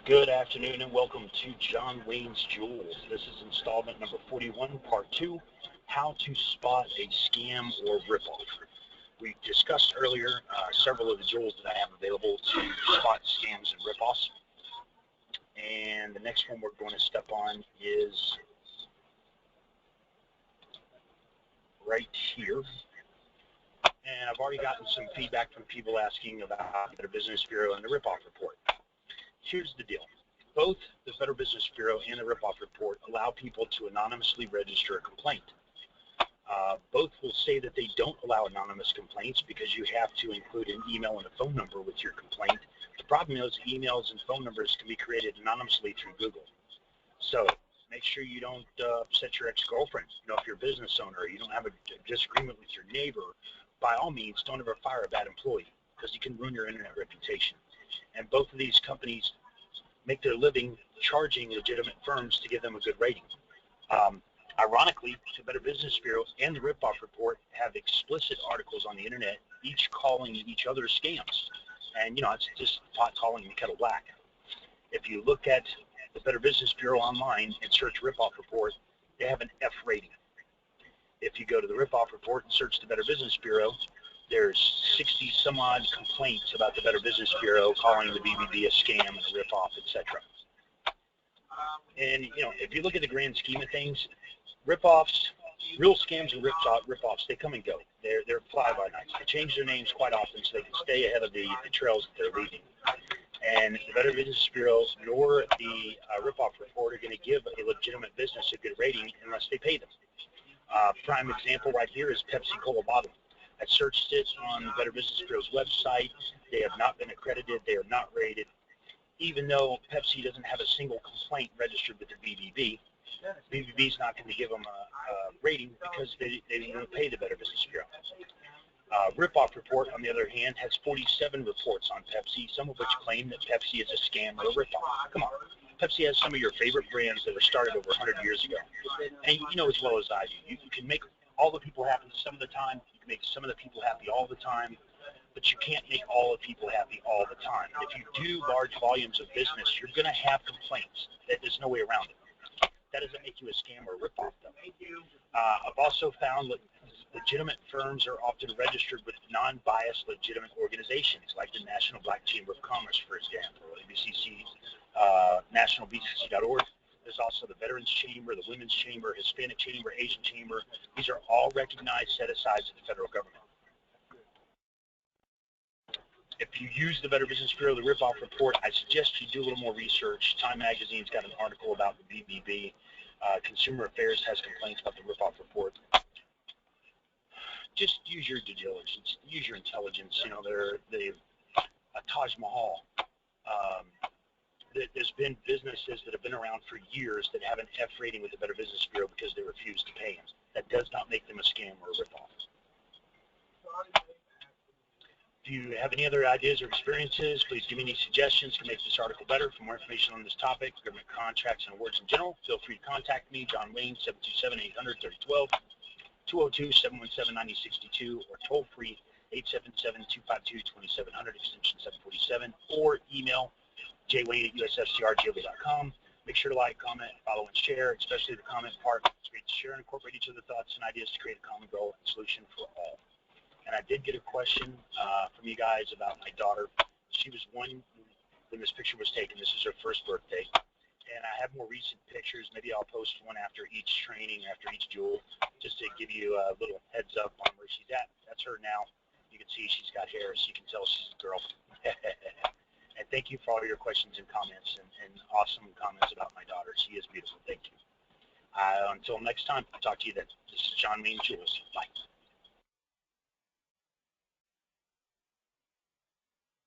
Good afternoon and welcome to John Wayne's Jewels. This is installment number 41, part 2, how to spot a scam or ripoff. We discussed earlier several of the jewels that I have available to spot scams and ripoffs. And the next one we're going to step on is right here. And I've already gotten some feedback from people asking about the Business Bureau and the ripoff report. Here's the deal. Both the Federal Business Bureau and the Ripoff Report allow people to anonymously register a complaint. Both will say that they don't allow anonymous complaints because you have to include an email and a phone number with your complaint. The problem is emails and phone numbers can be created anonymously through Google. So make sure you don't upset your ex-girlfriend. You know, if you're a business owner, you don't have a disagreement with your neighbor, by all means, don't ever fire a bad employee because you can ruin your internet reputation. And both of these companies make their living charging legitimate firms to give them a good rating. Ironically, the Better Business Bureau and the Ripoff Report have explicit articles on the internet, each calling each other scams. And, you know, it's just pot calling the kettle black. If you look at the Better Business Bureau online and search Ripoff Report, they have an F rating. If you go to the Ripoff Report and search the Better Business Bureau, there's 60 some odd complaints about the Better Business Bureau calling the BBB a scam and a ripoff, etc. And you know, if you look at the grand scheme of things, ripoffs, real scams and ripoffs, they come and go. They're fly-by-nights. They change their names quite often so they can stay ahead of the trails that they're leaving. And the Better Business Bureau nor the Ripoff Report are going to give a legitimate business a good rating unless they pay them. Prime example right here is Pepsi Cola bottle. I searched it on the Better Business Bureau's website. They have not been accredited. They are not rated. Even though Pepsi doesn't have a single complaint registered with the BBB, BBB is not going to give them a rating because they don't pay the Better Business Bureau. Ripoff Report, on the other hand, has 47 reports on Pepsi, some of which claim that Pepsi is a scam or a ripoff. Come on. Pepsi has some of your favorite brands that were started over 100 years ago. And you know as well as I do, you can make all the people happy some of the time, you can make some of the people happy all the time, but you can't make all the people happy all the time. If you do large volumes of business, you're going to have complaints. There's no way around it. That doesn't make you a scam or a ripoff, though. I've also found that legitimate firms are often registered with non-biased legitimate organizations, like the National Black Chamber of Commerce, for example, or ABCC, nationalbcc.org. There's also the Veterans Chamber, the Women's Chamber, Hispanic Chamber, Asian Chamber. These are all recognized set-asides of the federal government. If you use the Better Business Bureau, the Ripoff Report, I suggest you do a little more research. Time Magazine's got an article about the BBB. Consumer Affairs has complaints about the Ripoff Report. Just use your due diligence, use your intelligence. You know, they've Taj Mahal. There's been businesses that have been around for years that have an F rating with the Better Business Bureau because they refuse to pay them. That does not make them a scam or a ripoff. If you have any other ideas or experiences, please give me any suggestions to make this article better. For more information on this topic, government contracts and awards in general, feel free to contact me, John Wayne, 727-800-3012, 202-717-9062, or toll free 877-252-2700, extension 747, or email jwayne@usfcr.gov.com. Make sure to like, comment, follow, and share, especially the comment part. It's great to share and incorporate each other's thoughts and ideas to create a common goal and solution for all. And I did get a question from you guys about my daughter. She was one when this picture was taken. This is her first birthday. And I have more recent pictures. Maybe I'll post one after each training, after each jewel, just to give you a little heads up on where she's at. That's her now. You can see she's got hair, so you can tell she's a girl. And thank you for all your questions and comments and awesome comments about my daughter. She is beautiful. Thank you. Until next time, I'll talk to you then. This is John Wayne Jewels. Bye.